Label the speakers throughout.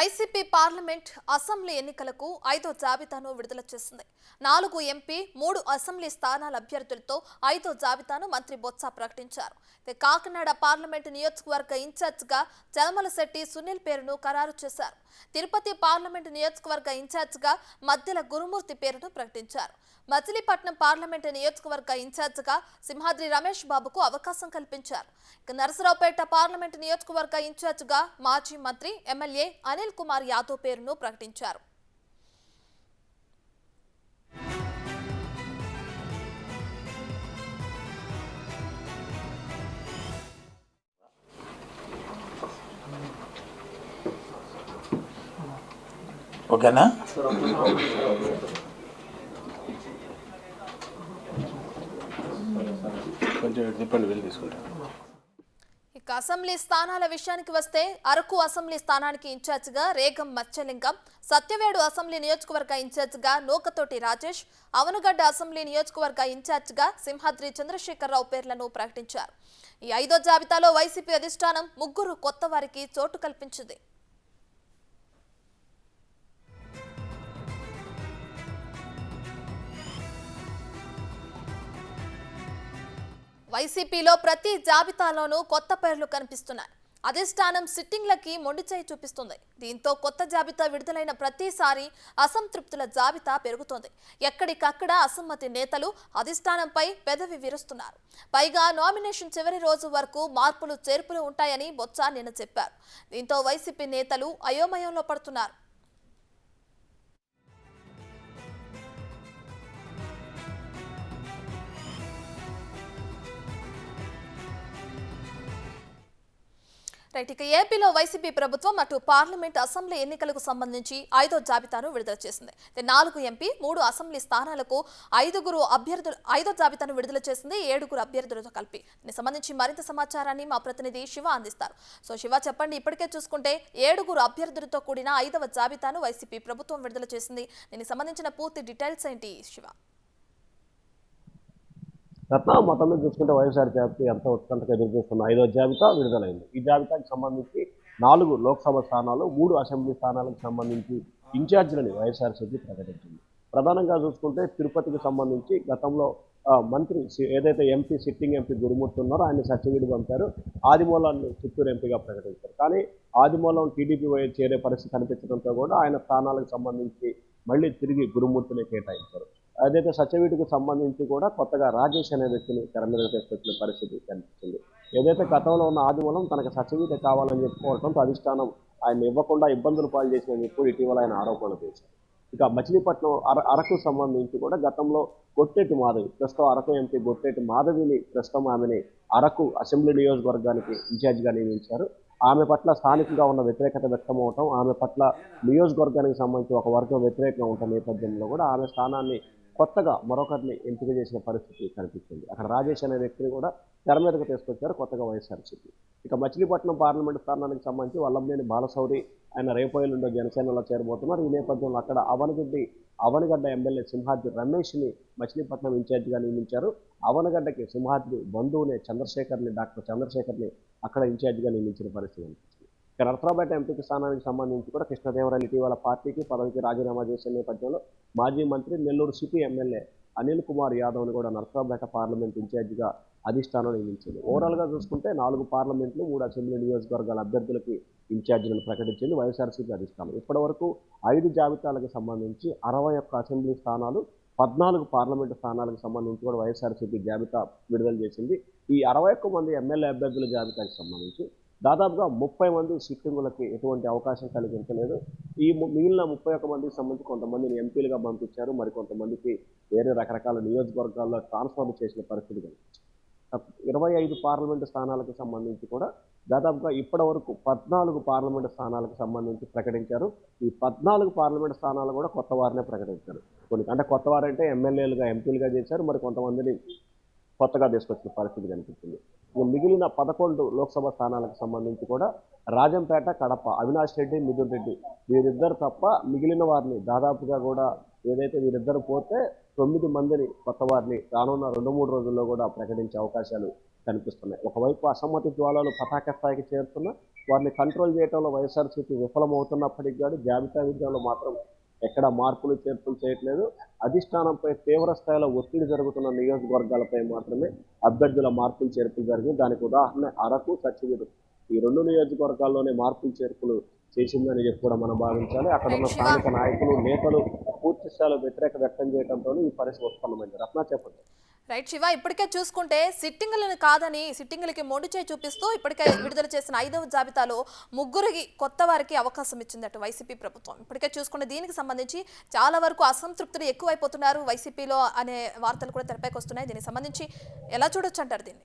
Speaker 1: YCP parliament assembly ఎన్నికలకు 5వ జాబితాను విడుదల చేసింది. 4 ఎంపీ 3 అసెంబ్లీ స్థానాల అభ్యర్థులతో 5వ జాబితాను మంత్రి బొత్స ప్రకటించారు. కాకినాడ పార్లమెంట్ నియోజకవర్గ ఇన్ఛార్జిగా చలమలశెట్టి సునీల్ పేరును ఖరారు చేశారు. తిరుపతి పార్లమెంట్ నియోజకవర్గ ఇన్ఛార్జిగా మద్దెల గురుమూర్తి పేరును ప్రకటించారు. మచిలీపట్నం పార్లమెంట్ నియోజకవర్గ ఇన్ఛార్జిగా సింహాద్రి రమేష్ బాబుకు అవకాశం కల్పించారు. నరసరావుపేట పార్లమెంట్ నియోజకవర్గ ఇన్ఛార్జిగా మాజీ మంత్రి ఎమ్మెల్యే అనిల్ కుమార్ యాదవ్ పేరును ప్రకటించారు.
Speaker 2: ఓకేనా? కొంచెం చెప్పండి, వెళ్ళి తీసుకుంటాను.
Speaker 1: ఇక అసెంబ్లీ స్థానాల విషయానికి వస్తే అరకు అసెంబ్లీ స్థానానికి ఇన్ఛార్జిగా రేగం మత్స్యలింగం, సత్యవేడు అసెంబ్లీ నియోజకవర్గ ఇన్ఛార్జిగా నూకతోటి రాజేష్, అవనగడ్డ అసెంబ్లీ నియోజకవర్గ ఇన్ఛార్జిగా సింహాద్రి చంద్రశేఖరరావు పేర్లను ప్రకటించారు. ఈ 5వ జాబితాలో వైసీపీ అధిష్టానం 3 కొత్త వారికి చోటు కల్పించింది. వైసీపీలో ప్రతి జాబితాలోనూ కొత్త పేర్లు కనిపిస్తున్నాయి. అధిష్టానం సిట్టింగ్లకి మొండిచేయి చూపిస్తుంది. దీంతో కొత్త జాబితా విడుదలైన ప్రతిసారి అసంతృప్తుల జాబితా పెరుగుతోంది. ఎక్కడికక్కడ అసమ్మతి నేతలు అధిష్టానంపై పెదవి విరుస్తున్నారు. పైగా నామినేషన్ చివరి రోజు వరకు మార్పులు చేర్పులు ఉంటాయని బొత్స నిన్న చెప్పారు. దీంతో వైసీపీ నేతలు అయోమయంలో పడుతున్నారు. ఇక ఏపీలో వైసీపీ ప్రభుత్వం అటు పార్లమెంట్ అసెంబ్లీ ఎన్నికలకు సంబంధించి 5వ జాబితాను విడుదల చేసింది. 4 ఎంపీ 3 అసెంబ్లీ స్థానాలకు 5వ జాబితాను విడుదల చేసింది. 7 అభ్యర్థులతో కలిపి. దీనికి సంబంధించి మరింత సమాచారాన్ని మా ప్రతినిధి శివ అందిస్తారు. సో శివ, చెప్పండి, ఇప్పటికే చూసుకుంటే 7 అభ్యర్థులతో కూడిన 5వ జాబితాను వైసీపీ ప్రభుత్వం విడుదల చేసింది. దీనికి సంబంధించిన పూర్తి డీటెయిల్స్ ఏంటి శివ?
Speaker 3: మొత్తం మీద చూసుకుంటే వైఎస్ఆర్ జాబితా ఎంతో ఉత్కంఠగా ఎదురుచూస్తున్న 5వ జాబితా విడుదలైంది. ఈ జాబితాకి సంబంధించి 4 లోక్సభ స్థానాలు, 3 అసెంబ్లీ స్థానాలకు సంబంధించి ఇన్ఛార్జీలని వైఎస్ఆర్సీపీ ప్రకటించింది. ప్రధానంగా చూసుకుంటే తిరుపతికి సంబంధించి గతంలో మంత్రి ఏదైతే ఎంపీ సిట్టింగ్ ఎంపీ గురుమూర్తి ఉన్నారో ఆయన సత్యవేడు పంపారు. ఆదిమూలాన్ని చిత్తూరు ఎంపీగా ప్రకటించారు. కానీ ఆదిమూలం టీడీపీ చేరే పరిస్థితి కనిపించడంతో కూడా ఆయన స్థానాలకు సంబంధించి మళ్ళీ తిరిగి గురుమూర్తిని కేటాయించారు. అదైతే సత్యవేడుకు సంబంధించి కూడా కొత్తగా రాజేష్ అనే వ్యక్తిని తెర మీద తీసుకొచ్చిన పరిస్థితి కనిపించింది. ఏదైతే గతంలో ఉన్న ఆదిమూలం తనకు సత్యవేట కావాలని చెప్పుకోవడంతో అధిష్టానం ఆయన ఇవ్వకుండా ఇబ్బందులు పాలు చేసిన చెప్పి ఇటీవల ఆయన ఆరోపణలు చేశారు. ఇక మచిలీపట్నం అరకు సంబంధించి కూడా గతంలో గొట్టేటి మాధవి, ప్రస్తుతం అరకు ఎంపీ గొట్టేటి మాధవిని ప్రస్తుతం ఆమెని అరకు అసెంబ్లీ నియోజకవర్గానికి ఇన్ఛార్జిగా నియమించారు. ఆమె పట్ల స్థానికంగా ఉన్న వ్యతిరేకత వ్యక్తం అవటం, ఆమె పట్ల నియోజకవర్గానికి సంబంధించి ఒక వర్గం వ్యతిరేకంగా ఉన్న నేపథ్యంలో కూడా ఆమె స్థానాన్ని కొత్తగా మరొకరిని ఎంపిక చేసిన పరిస్థితి కనిపించింది. అక్కడ రాజేష్ అనే వ్యక్తిని కూడా తెర మీదకు తీసుకొచ్చారు కొత్తగా వైఎస్ఆర్సీపీ. ఇక మచిలీపట్నం పార్లమెంటు స్థానానికి సంబంధించి వల్లంనేని బాలశౌరి ఆయన రేపు ఎల్లుండి జనసేనలో చేరబోతున్నారు. ఈ నేపథ్యంలో అక్కడ అవనగడ్డ ఎమ్మెల్యే సింహాద్రి రమేష్ని మచిలీపట్నం ఇన్ఛార్జిగా నియమించారు. అవనగడ్డకి సింహాద్రి బంధువునే డాక్టర్ చంద్రశేఖర్ని అక్కడ ఇన్ఛార్జిగా నియమించిన పరిస్థితి కనిపించింది. ఇక నరసరావుపేట ఎంపీ స్థానానికి సంబంధించి కూడా కృష్ణదేవరాయలు ఇటీవల పార్టీకి పదవికి రాజీనామా చేసిన నేపథ్యంలో మాజీ మంత్రి నెల్లూరు సిటీ ఎమ్మెల్యే అనిల్ కుమార్ యాదవ్ని కూడా నరసరావుపేట పార్లమెంట్ ఇన్ఛార్జిగా అధిష్టానం నియమించింది. ఓవరాల్గా చూసుకుంటే 4 పార్లమెంట్లు 3 అసెంబ్లీ నియోజకవర్గాల అభ్యర్థులకి ఇన్ఛార్జీలను ప్రకటించింది వైఎస్ఆర్సీపీ అధిష్టానం. ఇప్పటివరకు 5 జాబితాలకు సంబంధించి 61 అసెంబ్లీ స్థానాలు, 14 పార్లమెంటు స్థానాలకు సంబంధించి కూడా వైఎస్ఆర్సీపీ జాబితా విడుదల చేసింది. ఈ 61 మంది ఎమ్మెల్యే అభ్యర్థుల జాబితాకి సంబంధించి దాదాపుగా 30 మంది సిట్టింగులకి ఎటువంటి అవకాశం కలిగించలేదు. ఈ మిగిలిన 31 మందికి సంబంధించి కొంతమందిని ఎంపీలుగా పంపించారు, మరికొంతమందికి వేరే రకరకాల నియోజకవర్గాల్లో ట్రాన్స్ఫర్ చేసిన పరిస్థితి కనిపించింది. 25 పార్లమెంటు స్థానాలకు సంబంధించి కూడా దాదాపుగా ఇప్పటి వరకు 14 పార్లమెంటు స్థానాలకు సంబంధించి ప్రకటించారు. ఈ 14 పార్లమెంటు స్థానాలు కూడా కొత్త వారినే ప్రకటించారు. అంటే కొత్త వారంటే ఎమ్మెల్యేలుగా ఎంపీలుగా చేశారు, మరి కొంతమందిని కొత్తగా తీసుకొచ్చిన పరిస్థితి కనిపించింది. మిగిలిన 11 లోక్సభ స్థానాలకు సంబంధించి కూడా రాజంపేట, కడప అవినాష్ రెడ్డి, మిథున్ రెడ్డి వీరిద్దరు తప్ప మిగిలిన వారిని దాదాపుగా కూడా ఏదైతే వీరిద్దరు పోతే 9 మందిని కొత్త వారిని రానున్న 2-3 రోజుల్లో కూడా ప్రకటించే అవకాశాలు కనిపిస్తున్నాయి. ఒకవైపు అసమ్మతి జ్వాలలు పతాక స్థాయికి చేరుతున్నా వారిని కంట్రోల్ చేయడంలో వైఎస్ఆర్సీపీ విఫలమవుతున్నప్పటికీ కూడా జాబితా విషయంలో మాత్రం ఎక్కడ మార్పులు చేర్పులు చేయట్లేదు. అధిష్టానంపై తీవ్ర స్థాయిలో ఒత్తిడి జరుగుతున్న నియోజకవర్గాలపై మాత్రమే అభ్యర్థుల మార్పులు చేర్పులు జరిగింది. దానికి ఉదాహరణ అరకు, సత్యవేడు ఈ 2 నియోజకవర్గాల్లోనే మార్పులు చేర్పులు చేసిందని చెప్పి కూడా మనం భావించాలి. అక్కడ ఉన్న స్థానిక నాయకులు, నేతలు పూర్తి స్థాయిలో వ్యతిరేక వ్యక్తం చేయడంతో ఈ పరిస్థితి ఉత్పన్నమైంది. రత్న చెప్పండి.
Speaker 1: రైట్ శివ, ఇప్పటికే చూసుకుంటే సిట్టింగులను కాదని సిట్టింగులకి మొండి చేయి చూపిస్తూ ఇప్పటికే విడుదల చేసిన 5వ జాబితాలో ముగ్గురికి కొత్త వారికి అవకాశం ఇచ్చిందట వైసీపీ ప్రభుత్వం. ఇప్పటికే చూసుకుంటే దీనికి సంబంధించి చాలా వరకు అసంతృప్తులు ఎక్కువైపోతున్నారు వైసీపీలో అనే వార్తలు కూడా తెరపైకి వస్తున్నాయి. దీనికి సంబంధించి ఎలా చూడొచ్చు అంటారు దీన్ని?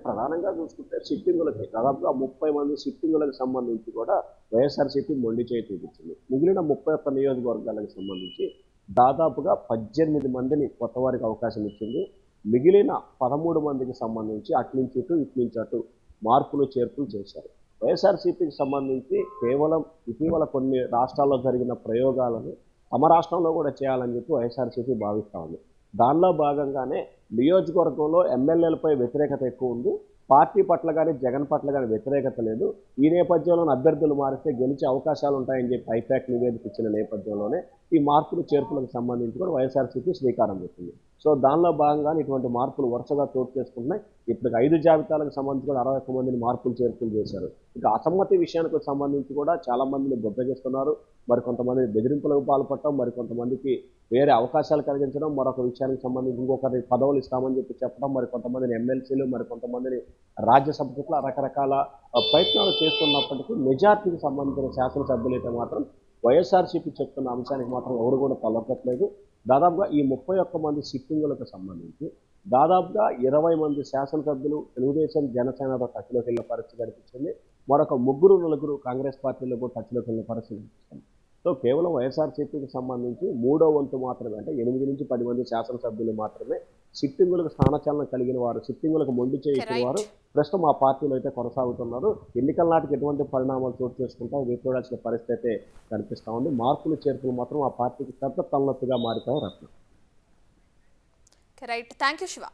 Speaker 3: ప్రధానంగా చూసుకుంటే సిట్టింగులకి దాదాపుగా 30 మంది సిట్టింగులకు సంబంధించి కూడా వైఎస్ఆర్సీపీ మొండి చేయి చూపించింది. మిగిలిన 31 నియోజకవర్గాలకు సంబంధించి దాదాపుగా 18 మందిని కొత్త వారికి అవకాశం ఇచ్చింది. మిగిలిన 13 మందికి సంబంధించి అట్నుంచి ఇటు ఇట్నుంచి అటు మార్పులు చేర్పులు చేశారు. వైఎస్ఆర్సీపీకి సంబంధించి కేవలం ఇటీవల కొన్ని రాష్ట్రాల్లో జరిగిన ప్రయోగాలను తమ రాష్ట్రంలో కూడా చేయాలని చెప్పి వైఎస్ఆర్సీపీ భావిస్తూ ఉంది. దానిలో భాగంగానే నియోజకవర్గంలో ఎమ్మెల్యేలపై వ్యతిరేకత ఎక్కువ ఉంది. పార్టీ పట్ల కానీ జగన్ పట్ల కానీ వ్యతిరేకత లేదు. ఈ నేపథ్యంలో అభ్యర్థులు మారిస్తే గెలిచే అవకాశాలు ఉంటాయని చెప్పి ఐపాక్ నివేదిక ఇచ్చిన నేపథ్యంలోనే ఈ మార్పులు చేర్పులకు సంబంధించి కూడా వైఎస్ఆర్సీపీ శ్రీకారం చుట్టింది. సో దానిలో భాగంగానే ఇటువంటి మార్పులు వరుసగా చోటు చేసుకుంటున్నాయి. ఇప్పుడు 5 జాబితాలకు సంబంధించి కూడా 61 మందిని మార్పులు చేర్పులు చేశారు. ఇక అసమ్మతి విషయానికి సంబంధించి కూడా చాలా మందిని బుద్ధగిస్తున్నారు. మరికొంతమంది బెదిరింపులకు పాల్పడటం, మరికొంతమందికి వేరే అవకాశాలు కలిగించడం, మరొక విషయానికి సంబంధించి ఇంకొకరి పదవులు ఇస్తామని చెప్పి చెప్పడం, మరికొంతమందిని ఎమ్మెల్సీలు, మరికొంతమందిని రాజ్యసభకు ఇట్లా రకరకాల ప్రయత్నాలు చేస్తున్నప్పటికీ మెజార్టీకి సంబంధించిన శాసనసభ్యులైతే మాత్రం వైఎస్ఆర్సీపీ చెప్తున్న అంశానికి మాత్రం ఎవరు కూడా తలొక్కట్లేదు. దాదాపుగా ఈ 31 మంది సిట్టింగులకు సంబంధించి దాదాపుగా 20 మంది శాసనసభ్యులు తెలుగుదేశం, జనసేనతో టచ్లోకి వెళ్ళిన పరిస్థితి కనిపించింది. మరొక 3-4 కాంగ్రెస్ పార్టీలకు టచ్లోకి వెళ్ళిన పరిస్థితి కనిపిస్తుంది. సో కేవలం వైఎస్ఆర్సీపీకి సంబంధించి 3వ వంతు మాత్రమే, అంటే 8 నుంచి 10 మంది శాసనసభ్యులు మాత్రమే సిట్టింగులకు స్థానచలనం కలిగిన వారు, సిట్టింగులకు మొండి చేయించిన వారు ప్రస్తుతం ఆ పార్టీలో అయితే కొనసాగుతున్నారు. ఎన్నికల నాటికి ఎటువంటి పరిణామాలు చోటు చేసుకుంటారో వేచి చూడాల్సిన పరిస్థితి అయితే కనిపిస్తూ ఉంది. మార్పులు చేర్పులు మాత్రం ఆ పార్టీకి పెద్ద తలనొప్పిగా మారుతాయి. Ratna.
Speaker 1: Right, thank you Shiva.